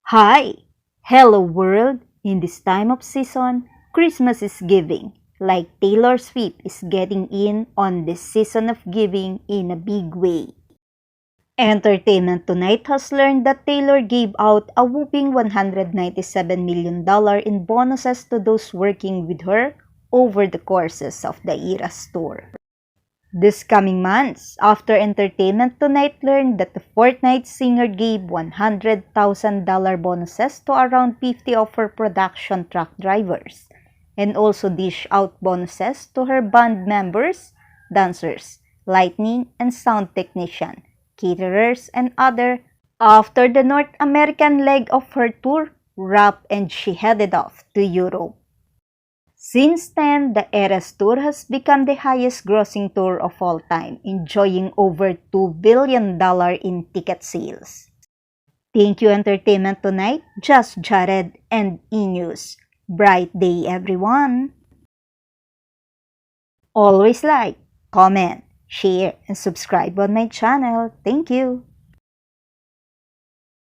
Hi! Hello world! In this time of season, Christmas is giving. Like Taylor Swift is getting in on this season of giving in a big way. Entertainment Tonight has learned that Taylor gave out a whopping $197 million in bonuses to those working with her over the courses of the Eras tour. This coming months, after Entertainment Tonight learned that the Fortnite singer gave $100,000 bonuses to around 50 of her production truck drivers, and also dished out bonuses to her band members, dancers, lighting and sound technician, caterers, and other after the North American leg of her tour wrapped and she headed off to Europe. Since then, the Eras Tour has become the highest grossing tour of all time, enjoying over $2 billion in ticket sales. Thank you Entertainment Tonight, Just Jared and E-News. Bright day everyone! Always like, comment, share, and subscribe on my channel. Thank you!